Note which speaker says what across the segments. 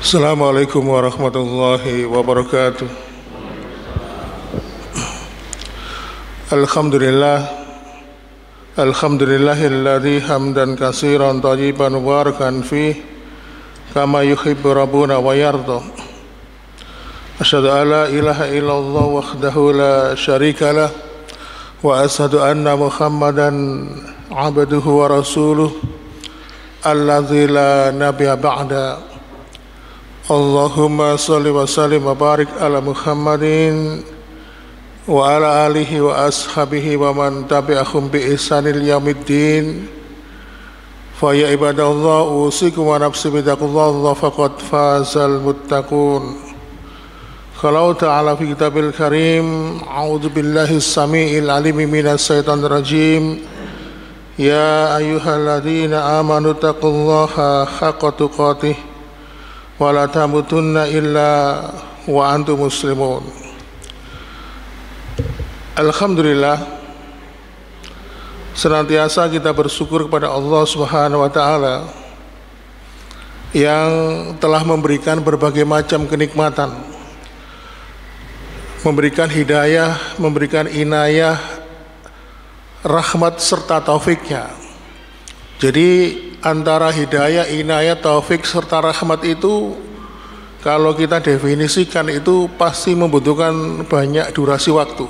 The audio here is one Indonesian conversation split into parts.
Speaker 1: Assalamualaikum warahmatullahi wabarakatuh. Alhamdulillahilladzi hamdan katsiran thayyiban mubarakan fih kama yuhibbu rabbuna wa yarda. Asyhadu an la ilaha illallah wahdahu la syarika lah wa asyhadu anna Muhammadan abduhu wa rasuluh alladzi la nabiyya ba'da. Allahumma salli wa sallim wa barik ala Muhammadin wa ala alihi wa ashabihi wa man tabi'ahum bi ihsanil yaumiddin. Fa ya ibadallah usikum wa nafsi bittaqwallah faqad fazal muttaqun. Qala ta'ala fi kitabil karim, a'udzu billahi as-sami'il alim minas syaitonir rajim. Ya ayyuhalladzina amanu taqullaha haqqa tuqatih wa la tamutunna illa wa antum muslimun. Alhamdulillah, senantiasa kita bersyukur kepada Allah Subhanahu wa taala yang telah memberikan berbagai macam kenikmatan, memberikan hidayah, memberikan inayah, rahmat serta taufiknya. Jadi antara hidayah, inayah, taufik serta rahmat itu kalau kita definisikan itu pasti membutuhkan banyak durasi waktu.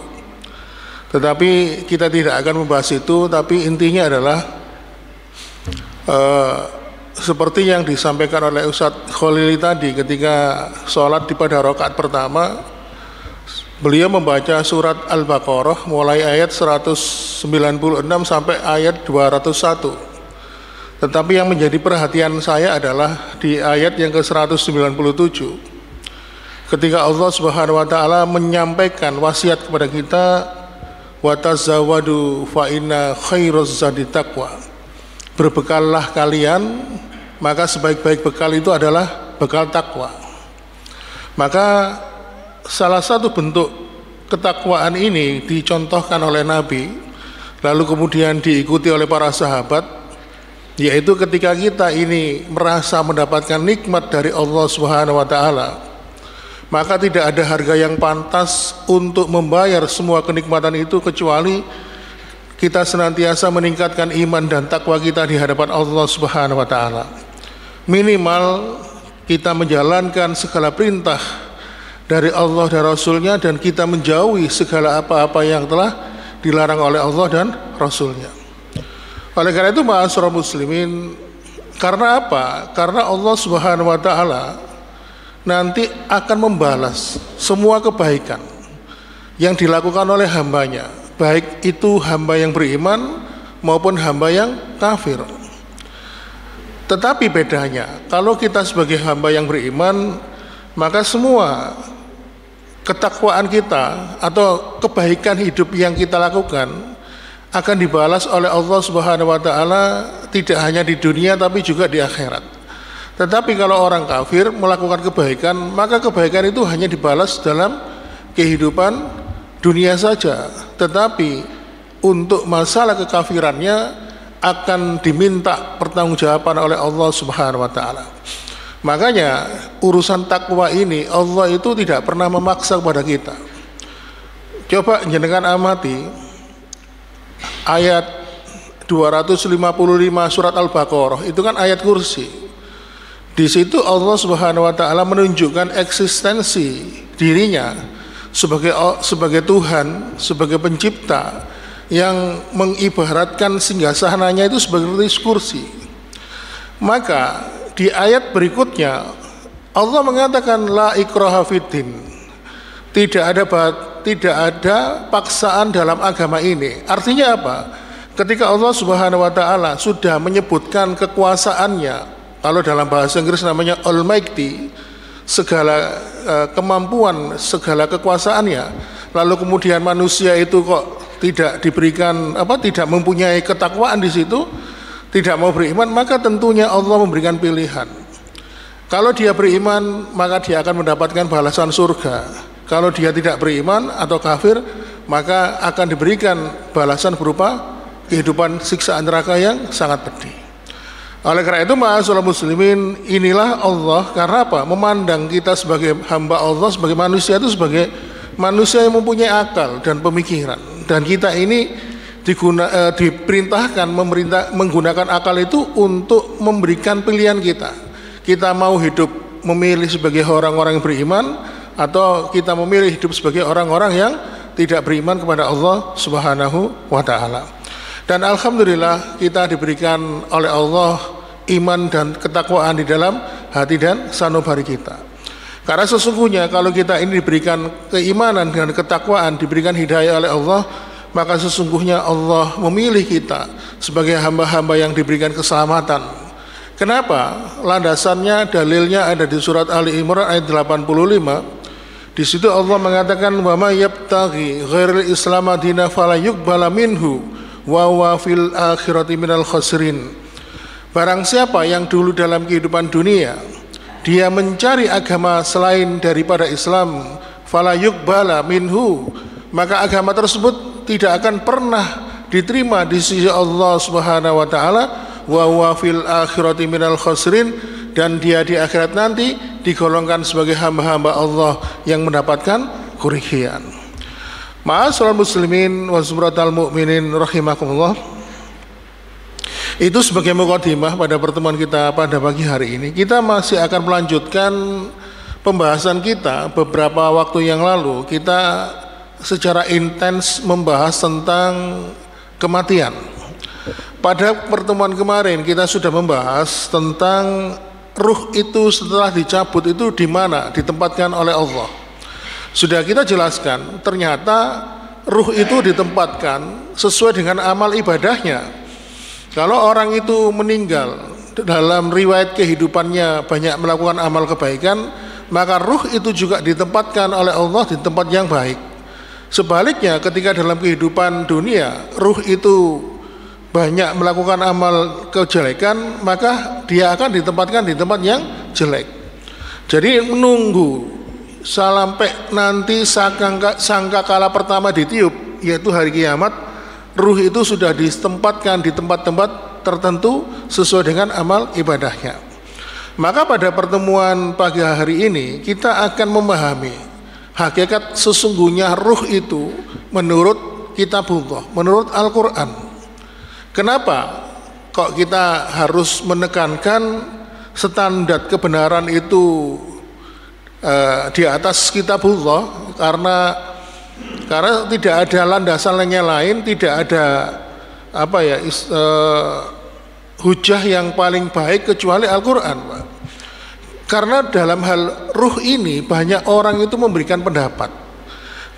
Speaker 1: Tetapi kita tidak akan membahas itu, tapi intinya adalah seperti yang disampaikan oleh Ustadz Khalili tadi ketika sholat di pada rakaat pertama, beliau membaca surat Al-Baqarah mulai ayat 196 sampai ayat 201. Tetapi yang menjadi perhatian saya adalah di ayat yang ke-197 ketika Allah Subhanahu wa taala menyampaikan wasiat kepada kita, wa tazawwadu fa inna khairaz zadi taqwa. Berbekallah kalian, maka sebaik-baik bekal itu adalah bekal takwa. Maka salah satu bentuk ketakwaan ini dicontohkan oleh Nabi, lalu kemudian diikuti oleh para sahabat, yaitu ketika kita ini merasa mendapatkan nikmat dari Allah Subhanahu wa taala, maka tidak ada harga yang pantas untuk membayar semua kenikmatan itu kecuali kita senantiasa meningkatkan iman dan takwa kita di hadapan Allah Subhanahu wa taala. Minimal kita menjalankan segala perintah dari Allah dan Rasulnya, dan kita menjauhi segala apa-apa yang telah dilarang oleh Allah dan Rasulnya. Oleh karena itu, ma'asyiral muslimin, karena apa? Karena Allah Subhanahu wa taala nanti akan membalas semua kebaikan yang dilakukan oleh hambanya, baik itu hamba yang beriman maupun hamba yang kafir. Tetapi bedanya, kalau kita sebagai hamba yang beriman, maka semua ketakwaan kita atau kebaikan hidup yang kita lakukan akan dibalas oleh Allah Subhanahu wa taala tidak hanya di dunia tapi juga di akhirat. Tetapi kalau orang kafir melakukan kebaikan, maka kebaikan itu hanya dibalas dalam kehidupan dunia saja. Tetapi untuk masalah kekafirannya akan diminta pertanggungjawaban oleh Allah Subhanahu wa taala. Makanya urusan takwa ini Allah itu tidak pernah memaksa kepada kita. Coba jenengan amati ayat 255 surat Al-Baqarah, itu kan ayat kursi. Di situ Allah Subhanahu wa taala menunjukkan eksistensi dirinya sebagai Tuhan, sebagai pencipta yang mengibaratkan singgasananya itu sebagai kursi. Maka di ayat berikutnya Allah mengatakan la ikraha fiddin. Tidak ada paksaan dalam agama ini. Artinya apa? Ketika Allah Subhanahu wa taala sudah menyebutkan kekuasaannya, kalau dalam bahasa Inggris namanya Almighty, segala kemampuan, segala kekuasaannya, lalu kemudian manusia itu kok tidak diberikan tidak mempunyai ketakwaan di situ, tidak mau beriman, maka tentunya Allah memberikan pilihan. Kalau dia beriman, maka dia akan mendapatkan balasan surga. Kalau dia tidak beriman atau kafir, maka akan diberikan balasan berupa kehidupan siksaan neraka yang sangat pedih. Oleh karena itu ma'asyiral muslimin, inilah Allah, karena apa? Memandang kita sebagai hamba Allah, sebagai manusia itu sebagai manusia yang mempunyai akal dan pemikiran. Dan kita ini diperintahkan menggunakan akal itu untuk memberikan pilihan kita. Kita mau hidup memilih sebagai orang-orang yang beriman, atau kita memilih hidup sebagai orang-orang yang tidak beriman kepada Allah Subhanahu wa ta'ala. Dan alhamdulillah kita diberikan oleh Allah iman dan ketakwaan di dalam hati dan sanubari kita. Karena sesungguhnya kalau kita ini diberikan keimanan dan ketakwaan, diberikan hidayah oleh Allah, maka sesungguhnya Allah memilih kita sebagai hamba-hamba yang diberikan keselamatan. Kenapa? Landasannya, dalilnya ada di surat Ali Imran ayat 85. Di situ Allah mengatakan, wa may yabtaghi ghairil islam dinan fala yuqbala minhu wa huwa fil akhirati minal khasirin. Barang siapa yang dulu dalam kehidupan dunia dia mencari agama selain daripada Islam, fala yuqbala minhu, maka agama tersebut tidak akan pernah diterima di sisi Allah Subhanahu wa taala, wa huwa fil akhirati minal khasirin, dan dia di akhirat nanti digolongkan sebagai hamba-hamba Allah yang mendapatkan kerugian. Ma'asyiral muslimin wa zumratal mu'minin rahimakumullah. Itu sebagai mukadimah pada pertemuan kita pada pagi hari ini. Kita masih akan melanjutkan pembahasan kita. Beberapa waktu yang lalu kita secara intens membahas tentang kematian. Pada pertemuan kemarin kita sudah membahas tentang ruh itu setelah dicabut itu di mana ditempatkan oleh Allah. Sudah kita jelaskan, ternyata ruh itu ditempatkan sesuai dengan amal ibadahnya. Kalau orang itu meninggal dalam riwayat kehidupannya banyak melakukan amal kebaikan, maka ruh itu juga ditempatkan oleh Allah di tempat yang baik. Sebaliknya ketika dalam kehidupan dunia ruh itu banyak melakukan amal kejelekan, maka dia akan ditempatkan di tempat yang jelek. Jadi menunggu sampai nanti sangkakala pertama ditiup, yaitu hari kiamat, ruh itu sudah ditempatkan di tempat-tempat tertentu sesuai dengan amal ibadahnya. Maka pada pertemuan pagi hari ini kita akan memahami hakikat sesungguhnya ruh itu menurut kitabullah, menurut Al-Quran. Kenapa kok kita harus menekankan standar kebenaran itu di atas kitabullah? Karena tidak ada landasan yang lain, tidak ada hujah yang paling baik kecuali Al-Quran. Karena dalam hal ruh ini banyak orang itu memberikan pendapat,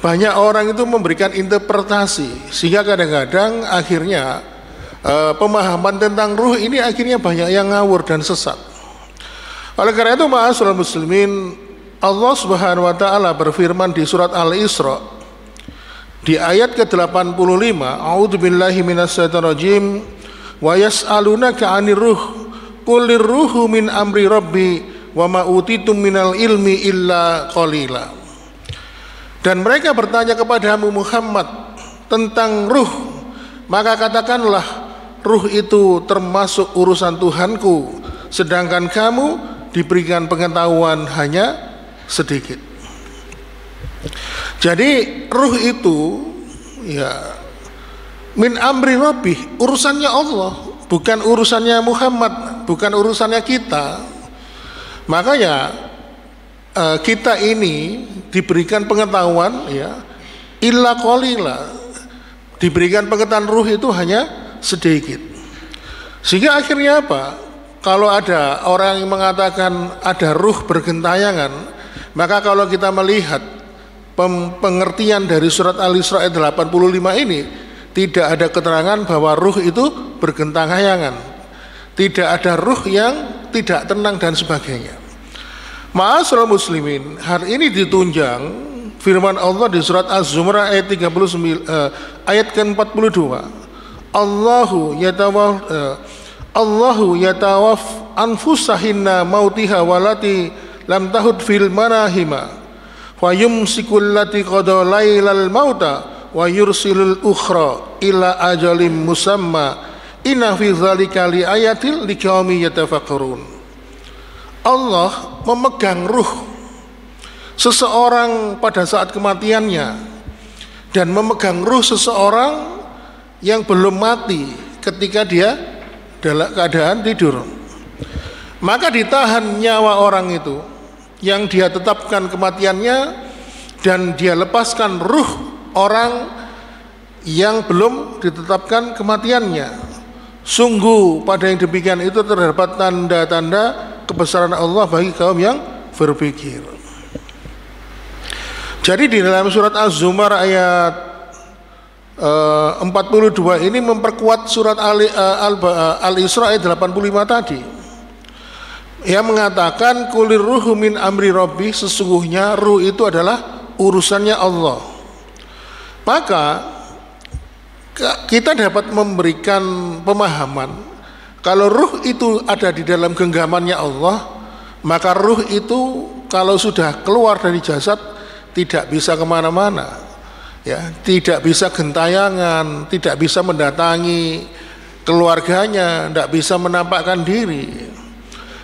Speaker 1: banyak orang itu memberikan interpretasi, sehingga kadang-kadang akhirnya pemahaman tentang ruh ini akhirnya banyak yang ngawur dan sesat. Oleh karena itu ma'asyiral muslimin, Allah Subhanahu wa taala berfirman di surat Al-Isra di ayat ke-85, a'udzubillahi minasyaitonirrajim, wa yas'alunaka 'anir ruh qulir ruhu min amri rabbi wa ma utitum minal ilmi illa qalila. Dan mereka bertanya kepadamu Muhammad tentang ruh, maka katakanlah ruh itu termasuk urusan Tuhanku, sedangkan kamu diberikan pengetahuan hanya sedikit. Jadi ruh itu ya min amri rabbi, urusannya Allah, bukan urusannya Muhammad, bukan urusannya kita. Makanya kita ini diberikan pengetahuan ya illa qalila, diberikan pengetahuan ruh itu hanya sedikit. Sehingga akhirnya apa? Kalau ada orang yang mengatakan ada ruh bergentayangan, maka kalau kita melihat pengertian dari surat Al-Isra ayat 85 ini, tidak ada keterangan bahwa ruh itu bergentayangan, tidak ada ruh yang tidak tenang dan sebagainya. Ma'asyiral muslimin, hari ini ditunjang firman Allah di surat Az-Zumar ayat 39 ayat ke-42. Allahu yatawaf anfusahinna mautiha walati lam tahud fil manahima wa yumsikul lati qada lailal mauta wa yursilul ukhra ila ajalim musamma Inna fi dzalika liayatil liqaumi yatafakkarun. Allah memegang ruh seseorang pada saat kematiannya dan memegang ruh seseorang yang belum mati ketika dia dalam keadaan tidur. Maka ditahan nyawa orang itu yang dia tetapkan kematiannya dan dia lepaskan ruh orang yang belum ditetapkan kematiannya. Sungguh pada yang demikian itu terdapat tanda-tanda kebesaran Allah bagi kaum yang berpikir. Jadi di dalam surat Az-Zumar ayat 42 ini memperkuat surat Al-Isra ayat 85 tadi. Yang mengatakan kulir ruhu min amri rabbi, sesungguhnya ruh itu adalah urusannya Allah. Maka kita dapat memberikan pemahaman kalau ruh itu ada di dalam genggamannya Allah, maka ruh itu kalau sudah keluar dari jasad tidak bisa kemana-mana, ya, tidak bisa gentayangan, tidak bisa mendatangi keluarganya, tidak bisa menampakkan diri.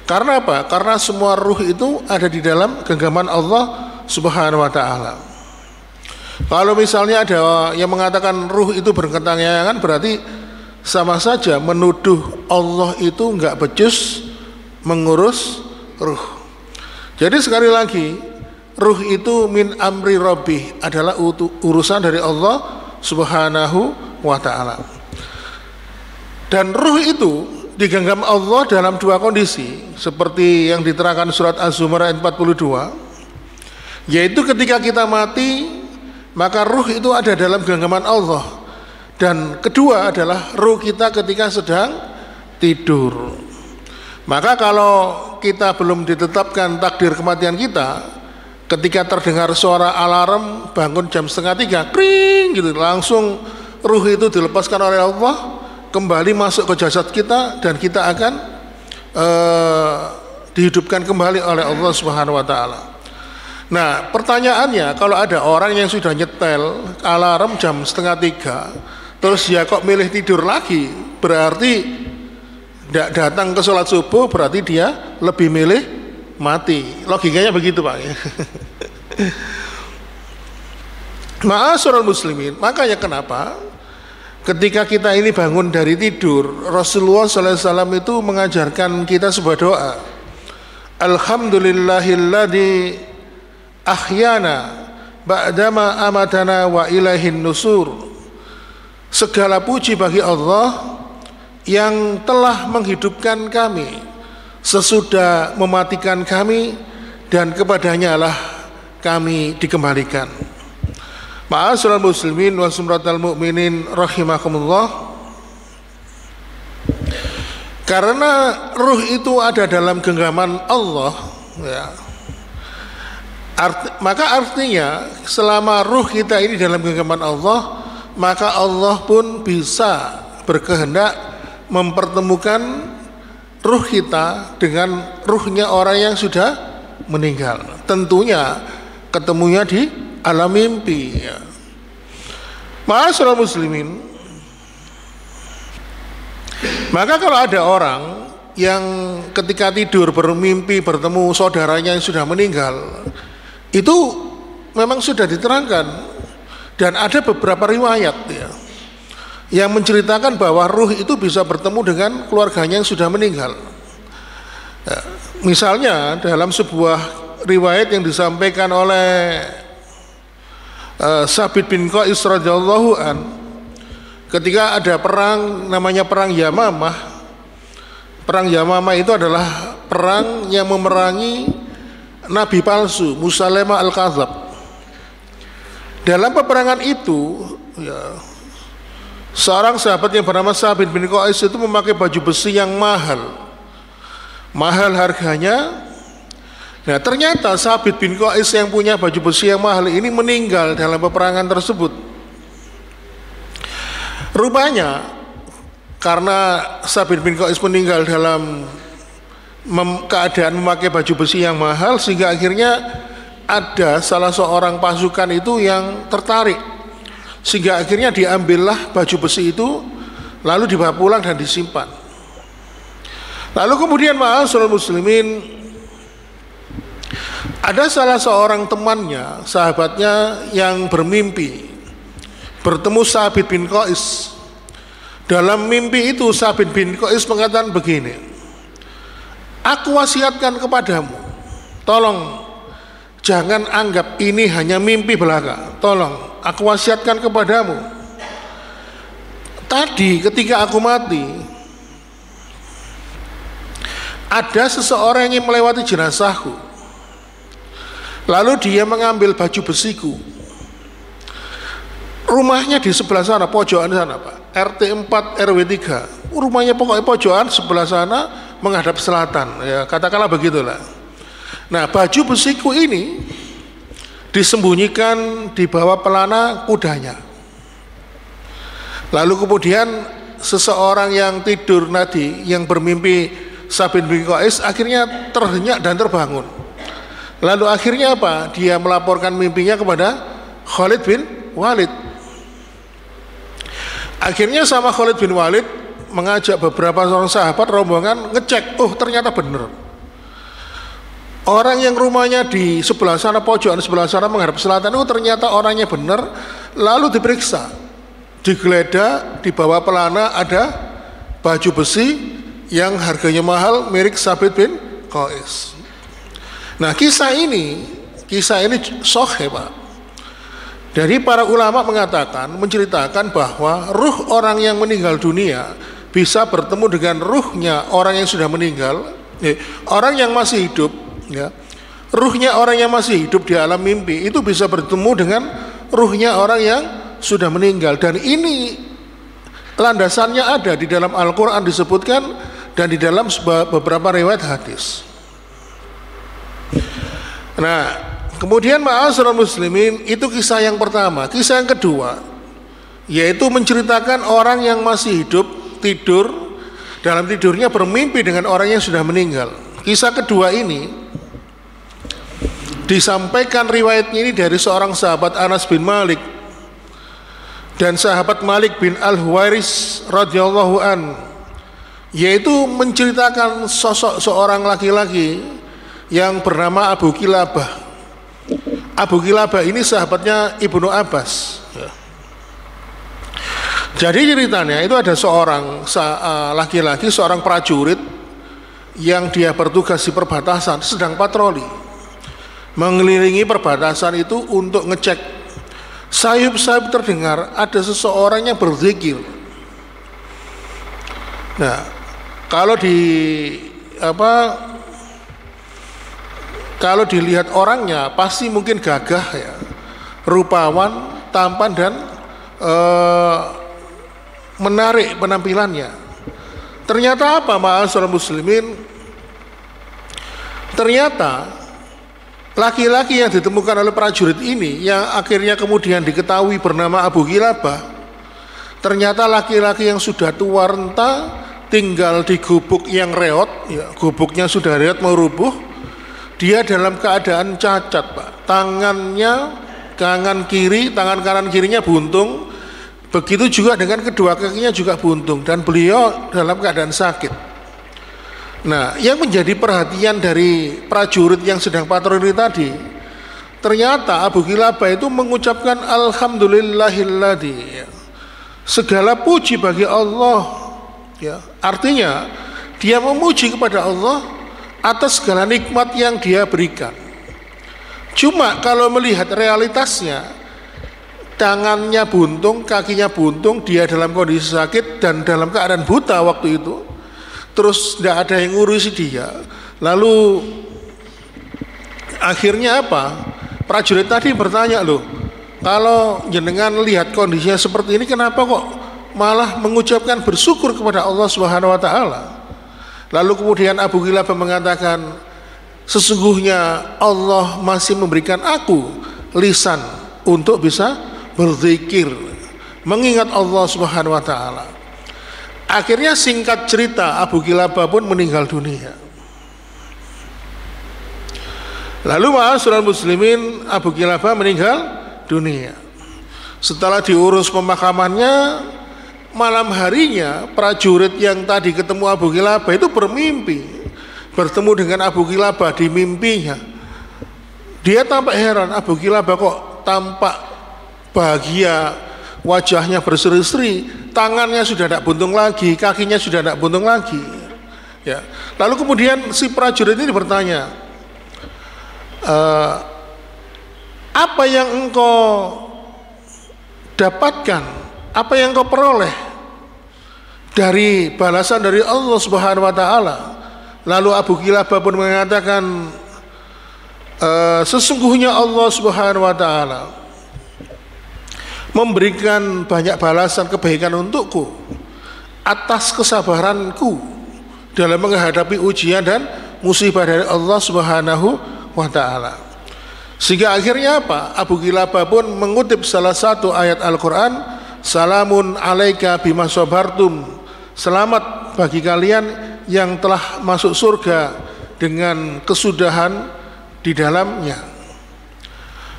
Speaker 1: Karena apa? Karena semua ruh itu ada di dalam genggaman Allah Subhanahu wa ta'ala. Kalau misalnya ada yang mengatakan ruh itu bergentayangan, berarti sama saja menuduh Allah itu enggak becus mengurus ruh. Jadi sekali lagi, ruh itu min amri rabbi, adalah urusan dari Allah Subhanahu wa ta'ala. Dan ruh itu digenggam Allah dalam dua kondisi, seperti yang diterangkan surat Az-Zumar ayat 42, yaitu ketika kita mati, maka ruh itu ada dalam genggaman Allah. Dan kedua adalah ruh kita ketika sedang tidur. Maka kalau kita belum ditetapkan takdir kematian kita, ketika terdengar suara alarm bangun jam 2:30, kring gitu, langsung ruh itu dilepaskan oleh Allah, kembali masuk ke jasad kita, dan kita akan dihidupkan kembali oleh Allah Subhanahu wa ta'ala. Nah, pertanyaannya, kalau ada orang yang sudah nyetel alarm jam 2:30, terus dia kok milih tidur lagi, berarti tidak datang ke sholat subuh, berarti dia lebih milih mati. Logikanya begitu, Pak. Ma'asyiral muslimin, makanya kenapa ketika kita ini bangun dari tidur, Rasulullah SAW itu mengajarkan kita sebuah doa. Alhamdulillahilladzi ahyana ba'dama amatana wa ilaihin nusur. Segala puji bagi Allah yang telah menghidupkan kami sesudah mematikan kami, dan kepadanya lah kami dikembalikan. Ma'asyiral muslimin wa sumratal mu'minin rahimakumullah. Karena ruh itu ada dalam genggaman Allah, ya, maka artinya selama ruh kita ini dalam genggaman Allah, maka Allah pun bisa berkehendak mempertemukan ruh kita dengan ruhnya orang yang sudah meninggal. Tentunya ketemunya di alam mimpi, ya. Ma'asyiral muslimin, maka kalau ada orang yang ketika tidur bermimpi bertemu saudaranya yang sudah meninggal, itu memang sudah diterangkan, dan ada beberapa riwayat, ya, yang menceritakan bahwa ruh itu bisa bertemu dengan keluarganya yang sudah meninggal. Ya, misalnya dalam sebuah riwayat yang disampaikan oleh Sabit bin Qais radhiyallahu an, ketika ada perang namanya perang Yamamah. Perang Yamamah itu adalah perang yang memerangi nabi palsu Musailamah al-Kadzab. Dalam peperangan itu, ya, seorang sahabat yang bernama Sabit bin Qais itu memakai baju besi yang mahal harganya. Nah, ternyata Sabit bin Qais yang punya baju besi yang mahal ini meninggal dalam peperangan tersebut. Rupanya karena Sabit bin Qais meninggal dalam keadaan memakai baju besi yang mahal, sehingga akhirnya ada salah seorang pasukan itu yang tertarik, sehingga akhirnya diambillah baju besi itu, lalu dibawa pulang dan disimpan. Lalu kemudian ma'asyiral muslimin, ada salah seorang temannya, sahabatnya yang bermimpi bertemu Sabit bin Qais. Dalam mimpi itu Sabit bin Qais mengatakan begini, aku wasiatkan kepadamu, tolong jangan anggap ini hanya mimpi belaka. Tolong, aku wasiatkan kepadamu, tadi ketika aku mati, ada seseorang yang melewati jenazahku, lalu dia mengambil baju besiku. Rumahnya di sebelah sana, pojokan sana Pak, RT 4 RW 3. Rumahnya pokoknya pojokan sebelah sana, menghadap selatan, ya katakanlah begitulah. Nah, baju besiku ini disembunyikan di bawah pelana kudanya. Lalu kemudian seseorang yang tidur tadi, yang bermimpi Sabit bin Qais, akhirnya terhenyak dan terbangun. Lalu akhirnya apa? Dia melaporkan mimpinya kepada Khalid bin Walid. Akhirnya sama Khalid bin Walid mengajak beberapa orang sahabat rombongan ngecek, oh ternyata benar. Orang yang rumahnya di sebelah sana, pojokan sebelah sana menghadap selatan itu ternyata orangnya benar. Lalu diperiksa, digeledah, di bawah pelana ada baju besi yang harganya mahal, milik Sabit bin Qais. Nah, kisah ini sahih Pak. Dari para ulama mengatakan, menceritakan bahwa ruh orang yang meninggal dunia bisa bertemu dengan ruhnya orang yang sudah meninggal, orang yang masih hidup, ya. Ruhnya orang yang masih hidup di alam mimpi itu bisa bertemu dengan ruhnya orang yang sudah meninggal, dan ini landasannya ada di dalam Al-Quran disebutkan dan di dalam beberapa riwayat hadis. Nah, kemudian ma'asyiral muslimin, itu kisah yang pertama. Kisah yang kedua yaitu menceritakan orang yang masih hidup tidur, dalam tidurnya bermimpi dengan orang yang sudah meninggal. Kisah kedua ini disampaikan riwayatnya ini dari seorang sahabat Anas bin Malik dan sahabat Malik bin Al-Huwairis radhiyallahu an, yaitu menceritakan sosok seorang laki-laki yang bernama Abu Kilabah. Abu Kilabah ini sahabatnya Ibnu Abbas, ya. Jadi ceritanya itu ada seorang laki-laki, seorang prajurit yang dia bertugas di perbatasan, sedang patroli mengelilingi perbatasan itu untuk ngecek. Sayup-sayup terdengar ada seseorang yang berzikir. Nah, kalau kalau dilihat orangnya pasti mungkin gagah, ya, rupawan, tampan dan menarik penampilannya. Ternyata apa, ma'asyiral muslimin? Ternyata laki-laki yang ditemukan oleh prajurit ini, yang akhirnya kemudian diketahui bernama Abu Kilabah, ternyata laki-laki yang sudah tua renta, tinggal di gubuk yang reot, ya, gubuknya sudah reot mau rubuh. Dia dalam keadaan cacat Pak, tangan kanan kirinya buntung, begitu juga dengan kedua kakinya juga buntung, dan beliau dalam keadaan sakit. Nah, yang menjadi perhatian dari prajurit yang sedang patroli tadi, ternyata Abu Kilabah itu mengucapkan alhamdulillahilladzi, ya, segala puji bagi Allah, ya. Artinya dia memuji kepada Allah atas segala nikmat yang dia berikan. Cuma kalau melihat realitasnya, tangannya buntung, kakinya buntung, dia dalam kondisi sakit dan dalam keadaan buta waktu itu, terus tidak ada yang ngurusi dia. Lalu akhirnya apa? Prajurit tadi bertanya, loh, kalau jenengan lihat kondisinya seperti ini, kenapa kok malah mengucapkan bersyukur kepada Allah Subhanahu wa taala? Lalu kemudian Abu Kilabah mengatakan, sesungguhnya Allah masih memberikan aku lisan untuk bisa berzikir, mengingat Allah Subhanahu wa taala. Akhirnya singkat cerita, Abu Kilabah pun meninggal dunia. Lalu ma'asyiral muslimin, Abu Kilabah meninggal dunia. Setelah diurus pemakamannya, malam harinya prajurit yang tadi ketemu Abu Kilabah itu bertemu dengan Abu Kilabah di mimpinya. Dia tampak heran, Abu Kilabah kok tampak bahagia, wajahnya berseri-seri, tangannya sudah tidak buntung lagi, kakinya sudah tidak buntung lagi. Ya. Lalu kemudian si prajurit ini bertanya, apa yang engkau dapatkan, apa yang engkau peroleh dari balasan dari Allah Subhanahu wa taala? Lalu Abu Kilabah pun mengatakan, sesungguhnya Allah Subhanahu wa taala memberikan banyak balasan kebaikan untukku atas kesabaranku dalam menghadapi ujian dan musibah dari Allah Subhanahu wa taala. Sehingga akhirnya apa? Abu Kilabah pun mengutip salah satu ayat Al-Qur'an, salamun alaika bima sabartum, selamat bagi kalian yang telah masuk surga dengan kesudahan di dalamnya.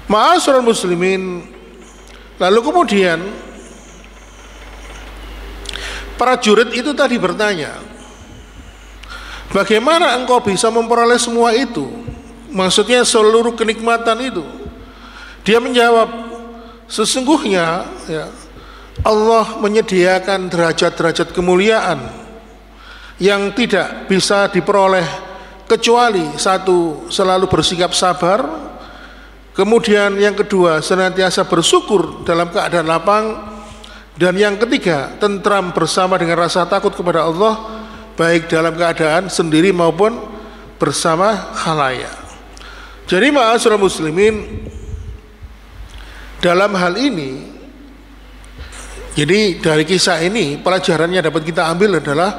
Speaker 1: Ma'asyiral muslimin, lalu kemudian prajurit itu tadi bertanya, bagaimana engkau bisa memperoleh semua itu? Maksudnya seluruh kenikmatan itu. Dia menjawab, sesungguhnya ya, Allah menyediakan derajat-derajat kemuliaan yang tidak bisa diperoleh kecuali satu, selalu bersikap sabar, kemudian yang kedua, senantiasa bersyukur dalam keadaan lapang, dan yang ketiga, tentram bersama dengan rasa takut kepada Allah, baik dalam keadaan sendiri maupun bersama khalayak. Jadi ma'asyiral muslimin, dalam hal ini, jadi dari kisah ini pelajarannya dapat kita ambil adalah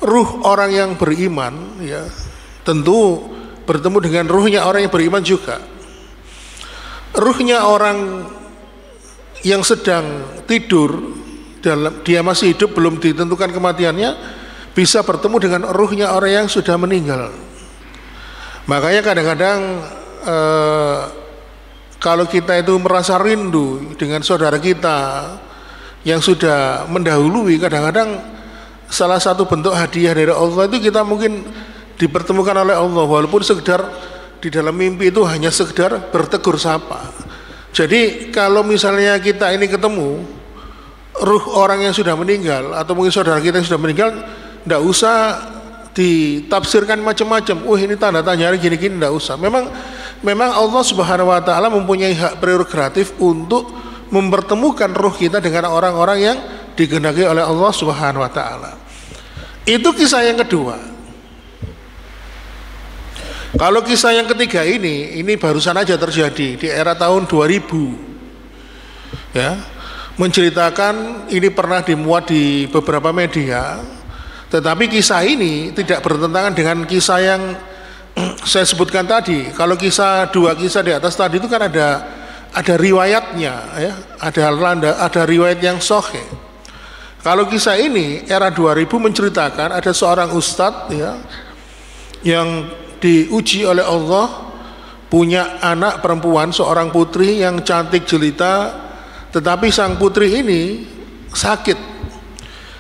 Speaker 1: ruh orang yang beriman ya tentu bertemu dengan ruhnya orang yang beriman juga. Ruhnya orang yang sedang tidur, dia masih hidup, belum ditentukan kematiannya, bisa bertemu dengan ruhnya orang yang sudah meninggal. Makanya kadang-kadang kalau kita itu merasa rindu dengan saudara kita yang sudah mendahului, kadang-kadang salah satu bentuk hadiah dari Allah itu kita mungkin dipertemukan oleh Allah, walaupun sekedar di dalam mimpi itu hanya sekedar bertegur sapa. Jadi kalau misalnya kita ini ketemu ruh orang yang sudah meninggal atau mungkin saudara kita yang sudah meninggal, tidak usah ditafsirkan macam-macam. Ini tanda tanya gini-gini, tidak usah. Memang Allah Subhanahu wa taala mempunyai hak prerogatif untuk mempertemukan ruh kita dengan orang-orang yang dikehendaki oleh Allah Subhanahu wa taala. Itu kisah yang kedua. Kalau kisah yang ketiga ini barusan aja terjadi di era tahun 2000. Ya. Menceritakan, ini pernah dimuat di beberapa media. Tetapi kisah ini tidak bertentangan dengan kisah yang saya sebutkan tadi. Kalau dua kisah di atas tadi itu kan ada riwayatnya ya, ada riwayat yang sahih. Kalau kisah ini era 2000 menceritakan ada seorang ustadz ya yang diuji oleh Allah, punya anak perempuan, seorang putri yang cantik jelita, tetapi sang putri ini sakit,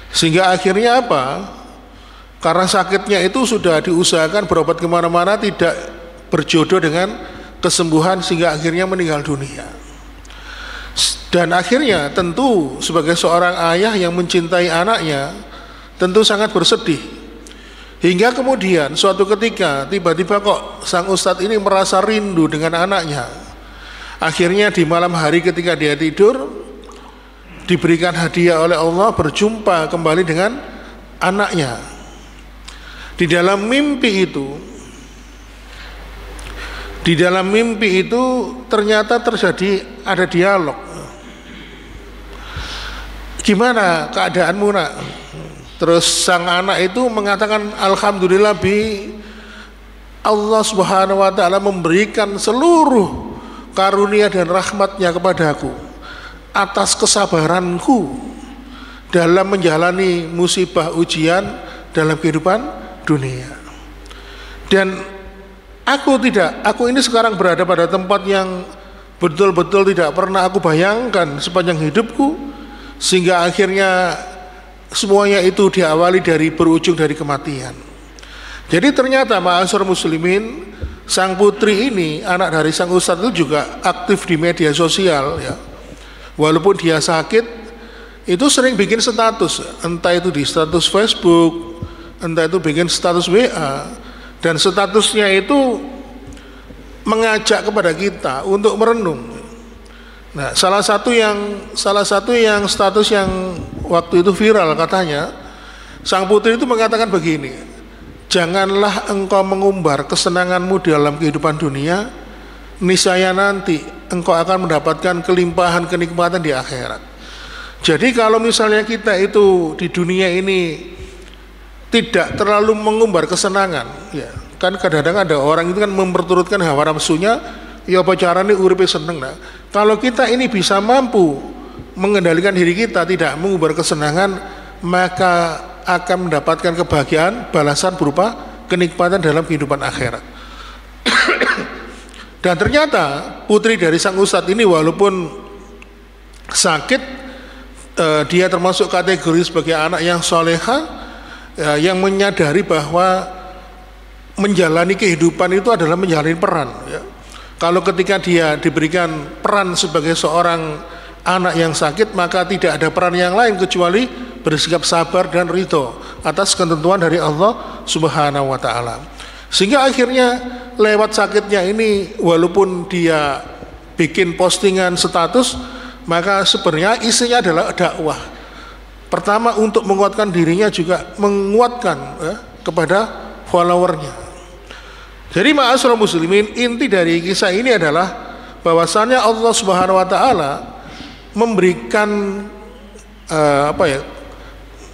Speaker 1: sehingga akhirnya apa? Karena sakitnya itu sudah diusahakan berobat kemana-mana, tidak berjodoh dengan kesembuhan, sehingga akhirnya meninggal dunia. Dan akhirnya tentu sebagai seorang ayah yang mencintai anaknya, tentu sangat bersedih. Hingga kemudian suatu ketika tiba-tiba kok sang ustadz ini merasa rindu dengan anaknya. Akhirnya di malam hari ketika dia tidur, diberikan hadiah oleh Allah, berjumpa kembali dengan anaknya. Di dalam mimpi itu ternyata terjadi ada dialog. Gimana keadaanmu nak? Terus sang anak itu mengatakan, alhamdulillah bi, Allah Subhanahu wa taala memberikan seluruh karunia dan rahmatnya kepadaku atas kesabaranku dalam menjalani musibah ujian dalam kehidupan dunia. Dan aku ini sekarang berada pada tempat yang betul-betul tidak pernah aku bayangkan sepanjang hidupku, sehingga akhirnya semuanya itu diawali dari berujung dari kematian. Jadi ternyata ma'asyar muslimin, sang putri ini, anak dari sang ustadz itu juga aktif di media sosial ya. Walaupun dia sakit, itu sering bikin status, entah itu di status Facebook, entah itu bikin status WA, dan statusnya itu mengajak kepada kita untuk merenung. Nah, salah satu yang status yang waktu itu viral katanya, sang putri itu mengatakan begini, janganlah engkau mengumbar kesenanganmu di dalam kehidupan dunia, niscaya nanti engkau akan mendapatkan kelimpahan kenikmatan di akhirat. Jadi kalau misalnya kita itu di dunia ini tidak terlalu mengumbar kesenangan, ya kan kadang-kadang ada orang itu kan memperturutkan hawa nafsunya, ya apa caranya uripe seneng. Nah, kalau kita ini bisa mampu mengendalikan diri kita, tidak mengumbar kesenangan, maka akan mendapatkan kebahagiaan, balasan berupa kenikmatan dalam kehidupan akhirat. Dan ternyata putri dari sang ustadz ini walaupun sakit, dia termasuk kategori sebagai anak yang soleha, yang menyadari bahwa menjalani kehidupan itu adalah menjalani peran ya. Kalau ketika dia diberikan peran sebagai seorang anak yang sakit, maka tidak ada peran yang lain kecuali bersikap sabar dan ridho atas ketentuan dari Allah Subhanahu wa ta'ala. Sehingga akhirnya lewat sakitnya ini, walaupun dia bikin postingan status, maka sebenarnya isinya adalah dakwah. Pertama untuk menguatkan dirinya, juga menguatkan ya, kepada followernya. Jadi ma'asyiral muslimin, inti dari kisah ini adalah bahwasannya Allah Subhanahu wa ta'ala memberikan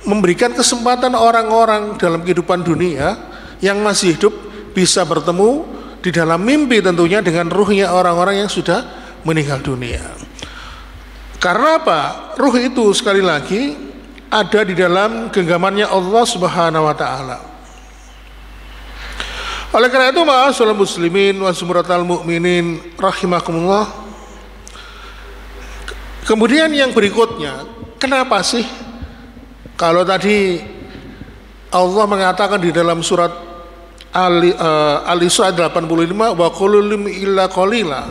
Speaker 1: memberikan kesempatan orang-orang dalam kehidupan dunia yang masih hidup bisa bertemu di dalam mimpi tentunya dengan ruhnya orang-orang yang sudah meninggal dunia. Karena apa? Ruh itu sekali lagi ada di dalam genggamannya Allah Subhanahu wa ta'ala. Oleh karena itu ma'asyiral muslimin wa sumratal mu'minin rahimakumullah. Kemudian yang berikutnya, kenapa sih kalau tadi Allah mengatakan di dalam surat Al-Isra 85 wa qulul illa qalila,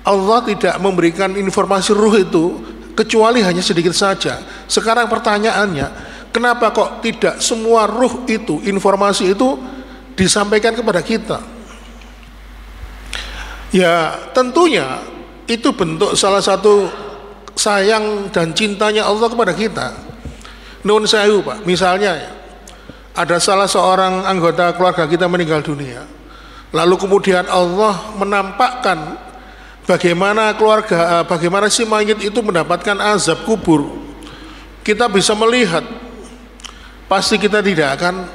Speaker 1: Allah tidak memberikan informasi ruh itu kecuali hanya sedikit saja. Sekarang pertanyaannya, kenapa kok tidak semua ruh itu, informasi itu disampaikan kepada kita? Ya tentunya itu bentuk salah satu sayang dan cintanya Allah kepada kita. Nun sewu Pak, misalnya ya, ada salah seorang anggota keluarga kita meninggal dunia, lalu kemudian Allah menampakkan bagaimana si mayit itu mendapatkan azab kubur. Kita bisa melihat, pasti kita tidak akan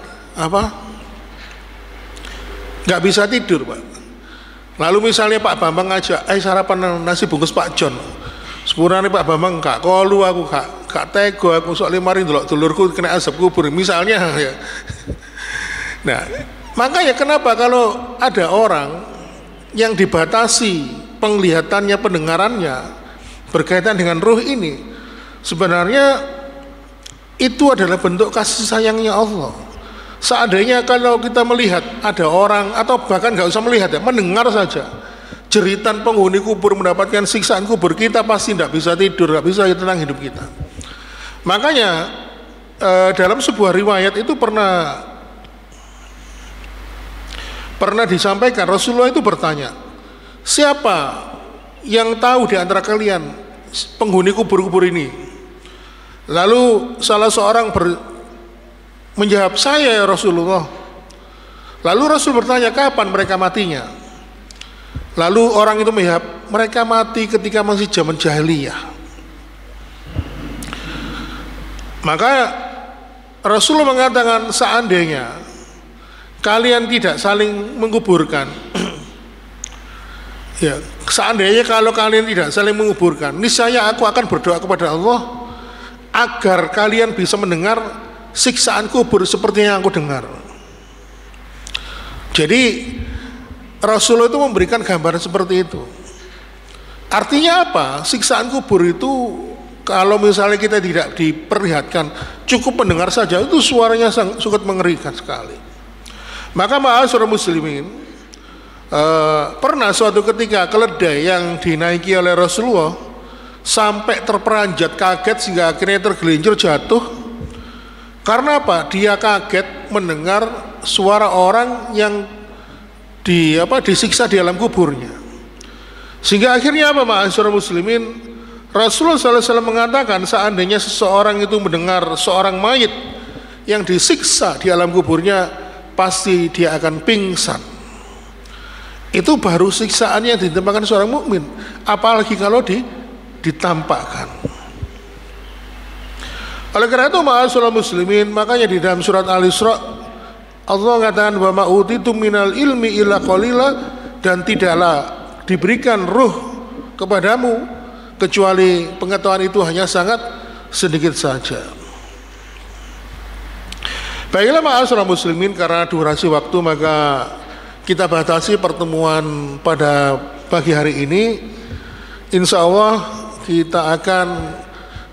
Speaker 1: nggak bisa tidur Pak. Lalu misalnya Pak Bambang ngajak, sarapan nasi bungkus Pak John. Sepurane Pak Bambang gak kolu, aku gak tego, aku soalnya mari ndelok dulurku kena azab kubur misalnya ya. Nah, makanya kenapa kalau ada orang yang dibatasi penglihatannya, pendengarannya berkaitan dengan ruh ini, sebenarnya itu adalah bentuk kasih sayangnya Allah. Seandainya kalau kita melihat ada orang, atau bahkan gak usah melihat ya, mendengar saja jeritan penghuni kubur mendapatkan siksaan kubur, kita pasti tidak bisa tidur, tidak bisa tenang hidup kita. Makanya dalam sebuah riwayat itu pernah disampaikan, Rasulullah itu bertanya, siapa yang tahu di antara kalian penghuni kubur-kubur ini? Lalu salah seorang menjawab, saya ya Rasulullah. Lalu Rasul bertanya, kapan mereka matinya? Lalu orang itu menjawab, mereka mati ketika masih zaman jahiliyah. Maka Rasulullah mengatakan, seandainya kalian tidak saling menguburkan, ya, seandainya kalau kalian tidak saling menguburkan, niscaya aku akan berdoa kepada Allah agar kalian bisa mendengar siksaan kubur seperti yang aku dengar. Jadi Rasulullah itu memberikan gambaran seperti itu. Artinya apa? Siksaan kubur itu Kalau misalnya kita tidak diperlihatkan, cukup mendengar saja, itu suaranya sangat mengerikan sekali. Maka ma'asyiral muslimin, pernah suatu ketika keledai yang dinaiki oleh Rasulullah sampai terperanjat kaget sehingga akhirnya tergelincir jatuh. Karena apa? Dia kaget mendengar suara orang yang disiksa di alam kuburnya. Sehingga akhirnya apa, ma'asyiral muslimin, Rasulullah SAW mengatakan seandainya seseorang itu mendengar seorang mayit yang disiksa di alam kuburnya, pasti dia akan pingsan. Itu baru siksaan yang ditimpakan seorang mukmin, apalagi kalau ditampakkan. Oleh karena itu ma'asyiral muslimin, makanya di dalam surat Al-Isra Allah mengatakan wa ma'utitum minal ilmi illa qalila, dan tidaklah diberikan ruh kepadamu kecuali pengetahuan itu hanya sangat sedikit saja. Baiklah ma'asyiral muslimin, karena durasi waktu maka kita batasi pertemuan pada pagi hari ini. Insya Allah kita akan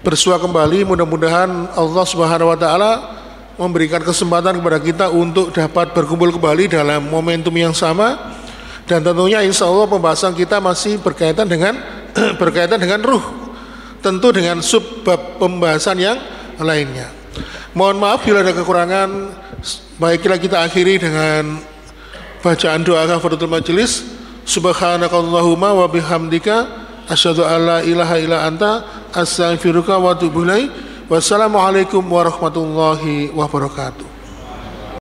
Speaker 1: bersua kembali, mudah-mudahan Allah Subhanahu wa taala memberikan kesempatan kepada kita untuk dapat berkumpul kembali dalam momentum yang sama, dan tentunya insya Allah pembahasan kita masih berkaitan dengan ruh, tentu dengan subbab pembahasan yang lainnya. Mohon maaf bila ada kekurangan. Baiklah kita akhiri dengan bacaan doa kafaratul majelis. Subhanakallahumma wa bihamdika asyhadu an la ilaha illa anta astaghfiruka wa atubu ilaik. Wassalamualaikum warahmatullahi wabarakatuh.